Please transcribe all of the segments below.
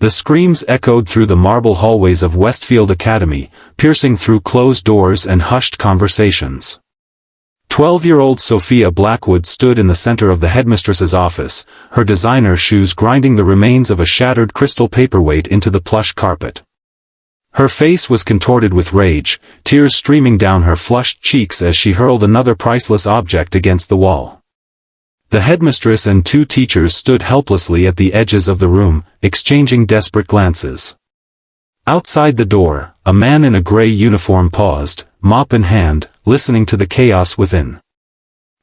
The screams echoed through the marble hallways of Westfield Academy, piercing through closed doors and hushed conversations. 12-year-old Sophia Blackwood stood in the center of the headmistress's office, her designer shoes grinding the remains of a shattered crystal paperweight into the plush carpet. Her face was contorted with rage, tears streaming down her flushed cheeks as she hurled another priceless object against the wall. The headmistress and two teachers stood helplessly at the edges of the room, exchanging desperate glances. Outside the door, a man in a gray uniform paused, mop in hand, listening to the chaos within.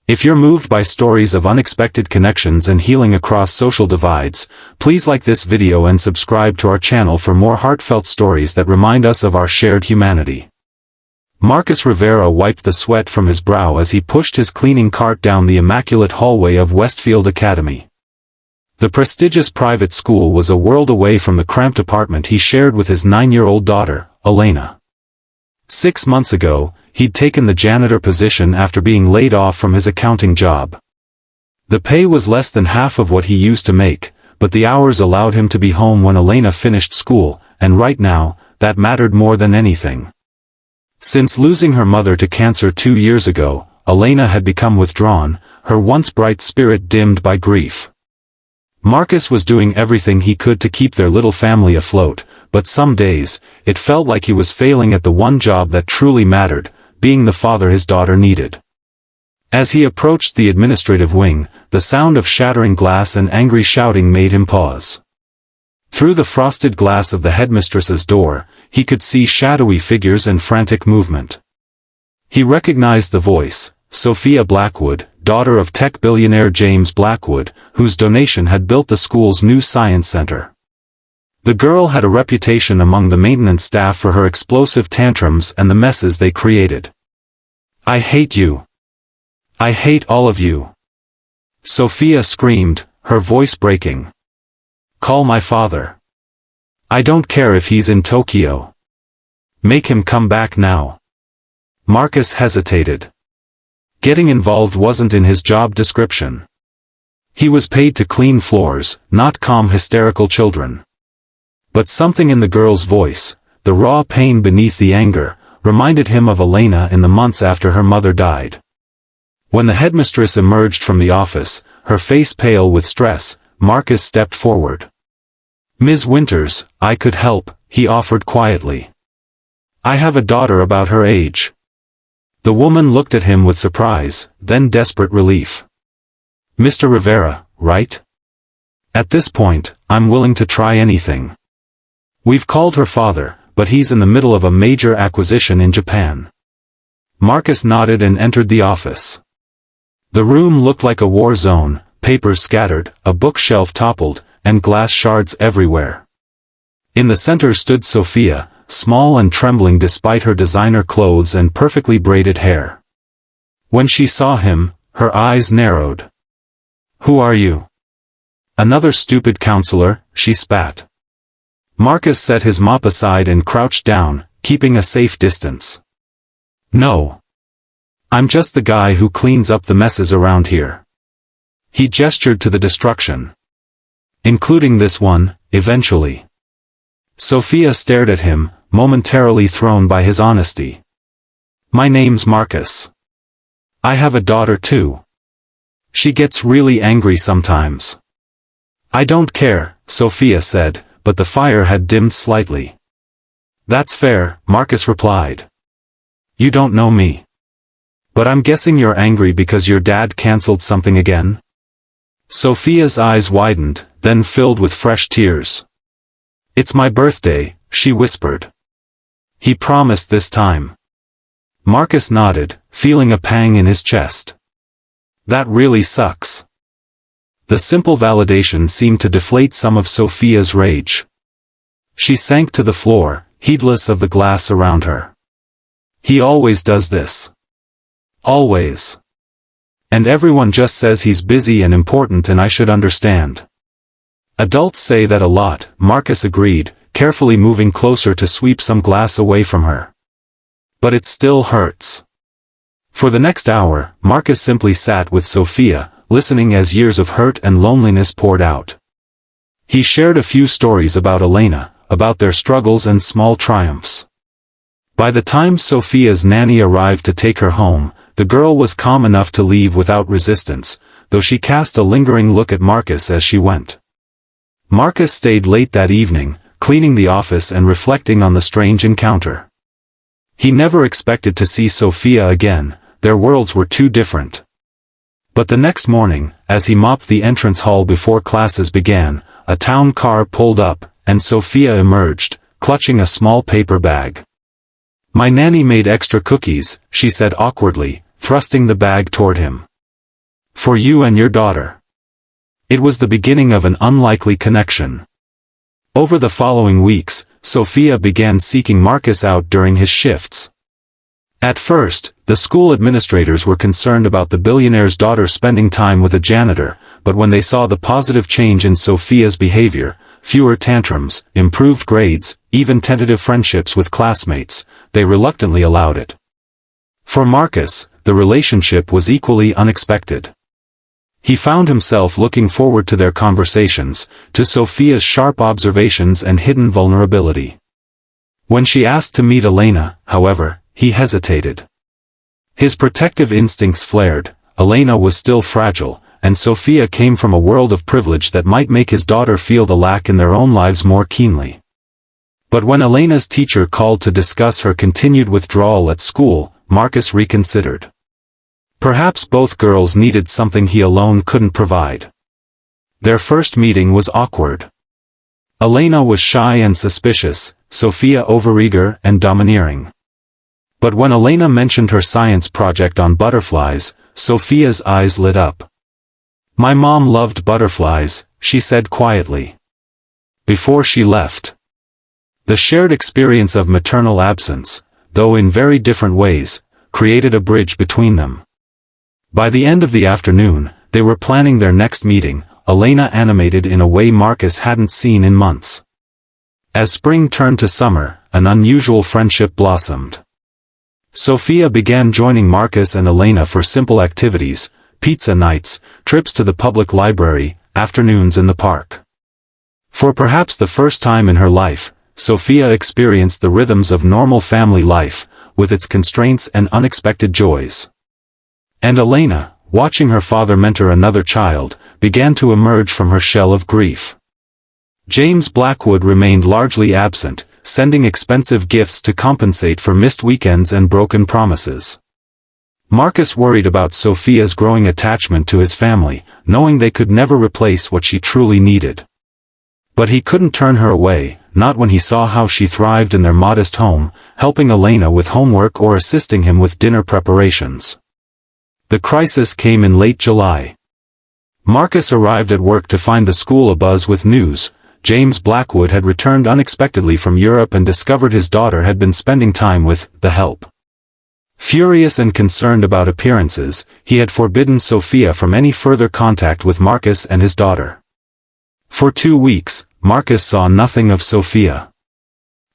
If you're moved by stories of unexpected connections and healing across social divides, please like this video and subscribe to our channel for more heartfelt stories that remind us of our shared humanity. Marcus Rivera wiped the sweat from his brow as he pushed his cleaning cart down the immaculate hallway of Westfield Academy. The prestigious private school was a world away from the cramped apartment he shared with his 9-year-old daughter, Elena. 6 months ago, he'd taken the janitor position after being laid off from his accounting job. The pay was less than half of what he used to make, but the hours allowed him to be home when Elena finished school, and right now, that mattered more than anything. Since losing her mother to cancer 2 years ago, Elena had become withdrawn, her once bright spirit dimmed by grief. Marcus was doing everything he could to keep their little family afloat, but some days, it felt like he was failing at the one job that truly mattered, being the father his daughter needed. As he approached the administrative wing, the sound of shattering glass and angry shouting made him pause. Through the frosted glass of the headmistress's door, he could see shadowy figures and frantic movement. He recognized the voice, Sophia Blackwood, daughter of tech billionaire James Blackwood, whose donation had built the school's new science center. The girl had a reputation among the maintenance staff for her explosive tantrums and the messes they created. "I hate you. I hate all of you," Sophia screamed, her voice breaking. "Call my father. I don't care if he's in Tokyo. Make him come back now." Marcus hesitated. Getting involved wasn't in his job description. He was paid to clean floors, not calm hysterical children. But something in the girl's voice, the raw pain beneath the anger, reminded him of Elena in the months after her mother died. When the headmistress emerged from the office, her face pale with stress, Marcus stepped forward. "Ms. Winters, I could help," he offered quietly. "I have a daughter about her age." The woman looked at him with surprise, then desperate relief. "Mr. Rivera, right? At this point, I'm willing to try anything. We've called her father, but he's in the middle of a major acquisition in Japan." Marcus nodded and entered the office. The room looked like a war zone, papers scattered, a bookshelf toppled, and glass shards everywhere. In the center stood Sophia, small and trembling despite her designer clothes and perfectly braided hair. When she saw him, her eyes narrowed. "Who are you?" "Another stupid counselor," she spat. Marcus set his mop aside and crouched down, keeping a safe distance. "No. I'm just the guy who cleans up the messes around here." He gestured to the destruction. "Including this one, eventually." Sophia stared at him, momentarily thrown by his honesty. "My name's Marcus. I have a daughter too. She gets really angry sometimes." "I don't care," Sophia said, but the fire had dimmed slightly. "That's fair," Marcus replied. "You don't know me. But I'm guessing you're angry because your dad canceled something again?" Sophia's eyes widened, then filled with fresh tears. "It's my birthday," she whispered. "He promised this time." Marcus nodded, feeling a pang in his chest. "That really sucks." The simple validation seemed to deflate some of Sophia's rage. She sank to the floor, heedless of the glass around her. "He always does this. Always. And everyone just says he's busy and important and I should understand." "Adults say that a lot," Marcus agreed, carefully moving closer to sweep some glass away from her. "But it still hurts." For the next hour, Marcus simply sat with Sophia, listening as years of hurt and loneliness poured out. He shared a few stories about Elena, about their struggles and small triumphs. By the time Sophia's nanny arrived to take her home, the girl was calm enough to leave without resistance, though she cast a lingering look at Marcus as she went. Marcus stayed late that evening, cleaning the office and reflecting on the strange encounter. He never expected to see Sophia again, their worlds were too different. But the next morning, as he mopped the entrance hall before classes began, a town car pulled up, and Sophia emerged, clutching a small paper bag. "My nanny made extra cookies," she said awkwardly, thrusting the bag toward him. "For you and your daughter." It was the beginning of an unlikely connection. Over the following weeks, Sophia began seeking Marcus out during his shifts. At first, the school administrators were concerned about the billionaire's daughter spending time with a janitor, but when they saw the positive change in Sophia's behavior, fewer tantrums, improved grades, even tentative friendships with classmates, they reluctantly allowed it. For Marcus, the relationship was equally unexpected. He found himself looking forward to their conversations, to Sophia's sharp observations and hidden vulnerability. When she asked to meet Elena, however, he hesitated. His protective instincts flared. Elena was still fragile, and Sophia came from a world of privilege that might make his daughter feel the lack in their own lives more keenly. But when Elena's teacher called to discuss her continued withdrawal at school, Marcus reconsidered. Perhaps both girls needed something he alone couldn't provide. Their first meeting was awkward. Elena was shy and suspicious, Sophia overeager and domineering. But when Elena mentioned her science project on butterflies, Sophia's eyes lit up. "My mom loved butterflies," she said quietly. Before she left. The shared experience of maternal absence, though in very different ways, created a bridge between them. By the end of the afternoon, they were planning their next meeting, Elena animated in a way Marcus hadn't seen in months. As spring turned to summer, an unusual friendship blossomed. Sophia began joining Marcus and Elena for simple activities, pizza nights, trips to the public library, afternoons in the park. For perhaps the first time in her life, Sophia experienced the rhythms of normal family life, with its constraints and unexpected joys. And Elena, watching her father mentor another child, began to emerge from her shell of grief. James Blackwood remained largely absent, sending expensive gifts to compensate for missed weekends and broken promises. Marcus worried about Sophia's growing attachment to his family, knowing they could never replace what she truly needed. But he couldn't turn her away, not when he saw how she thrived in their modest home, helping Elena with homework or assisting him with dinner preparations. The crisis came in late July. Marcus arrived at work to find the school abuzz with news. James Blackwood had returned unexpectedly from Europe and discovered his daughter had been spending time with the help. Furious and concerned about appearances, he had forbidden Sophia from any further contact with Marcus and his daughter. For 2 weeks, Marcus saw nothing of Sophia.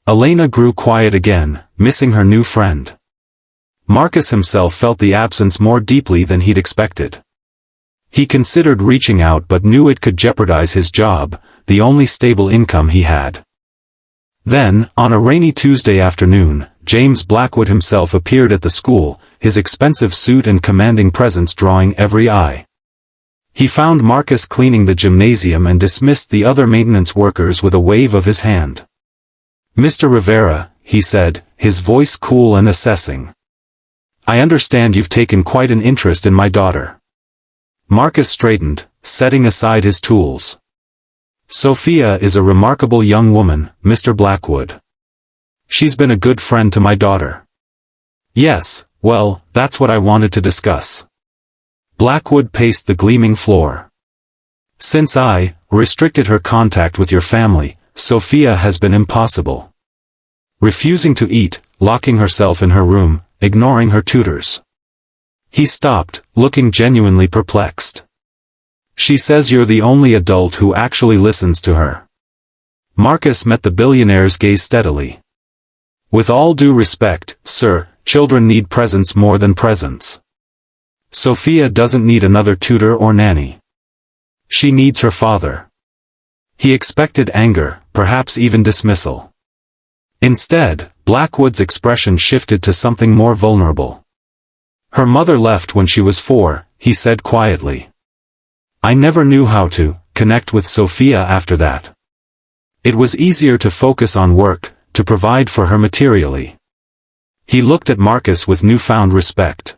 Elena grew quiet again, missing her new friend. Marcus himself felt the absence more deeply than he'd expected. He considered reaching out but knew it could jeopardize his job, the only stable income he had. Then, on a rainy Tuesday afternoon, James Blackwood himself appeared at the school, his expensive suit and commanding presence drawing every eye. He found Marcus cleaning the gymnasium and dismissed the other maintenance workers with a wave of his hand. "Mr. Rivera," he said, his voice cool and assessing. "I understand you've taken quite an interest in my daughter." Marcus straightened, setting aside his tools. "Sophia is a remarkable young woman, Mr. Blackwood. She's been a good friend to my daughter." "Yes, well, that's what I wanted to discuss." Blackwood paced the gleaming floor. "Since I restricted her contact with your family, Sophia has been impossible. Refusing to eat, locking herself in her room, ignoring her tutors." He stopped, looking genuinely perplexed. "She says you're the only adult who actually listens to her." Marcus met the billionaire's gaze steadily. "With all due respect, sir, children need presence more than presents. Sophia doesn't need another tutor or nanny. She needs her father." He expected anger, perhaps even dismissal. Instead, Blackwood's expression shifted to something more vulnerable. Her mother left when she was 4, he said quietly. I never knew how to connect with Sophia after that. It was easier to focus on work, to provide for her materially. He looked at Marcus with newfound respect.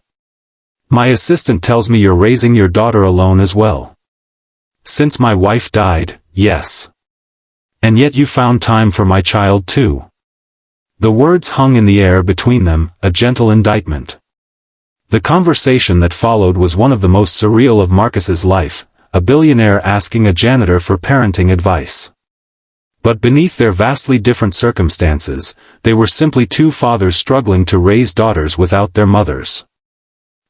My assistant tells me you're raising your daughter alone as well. Since my wife died, yes. And yet you found time for my child too. The words hung in the air between them, a gentle indictment. The conversation that followed was one of the most surreal of Marcus's life, a billionaire asking a janitor for parenting advice. But beneath their vastly different circumstances, they were simply two fathers struggling to raise daughters without their mothers.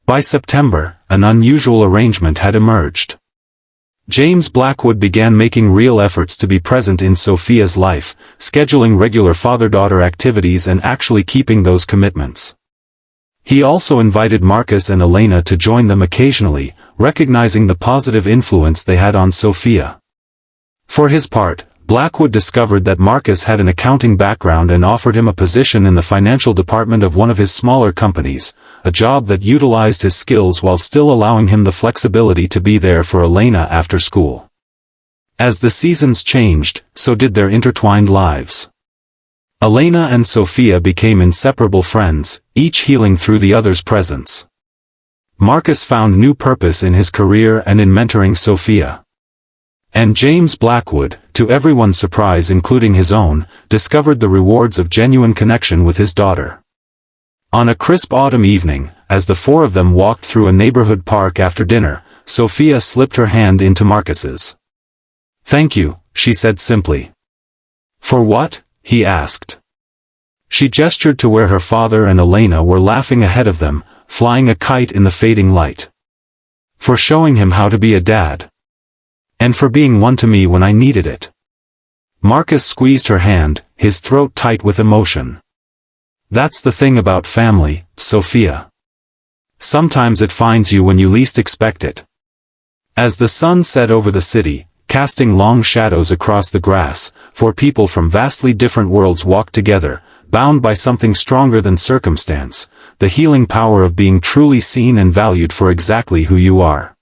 By September, an unusual arrangement had emerged. James Blackwood began making real efforts to be present in Sophia's life, scheduling regular father-daughter activities and actually keeping those commitments. He also invited Marcus and Elena to join them occasionally, recognizing the positive influence they had on Sophia. For his part, Blackwood discovered that Marcus had an accounting background and offered him a position in the financial department of one of his smaller companies, a job that utilized his skills while still allowing him the flexibility to be there for Elena after school. As the seasons changed, so did their intertwined lives. Elena and Sophia became inseparable friends, each healing through the other's presence. Marcus found new purpose in his career and in mentoring Sophia. And James Blackwood, to everyone's surprise including his own, discovered the rewards of genuine connection with his daughter. On a crisp autumn evening, as the four of them walked through a neighborhood park after dinner, Sophia slipped her hand into Marcus's. Thank you, she said simply. For what? He asked. She gestured to where her father and Elena were laughing ahead of them, flying a kite in the fading light. For showing him how to be a dad. And for being one to me when I needed it. Marcus squeezed her hand, his throat tight with emotion. That's the thing about family, Sophia. Sometimes it finds you when you least expect it. As the sun set over the city, casting long shadows across the grass, four people from vastly different worlds walked together, bound by something stronger than circumstance, the healing power of being truly seen and valued for exactly who you are.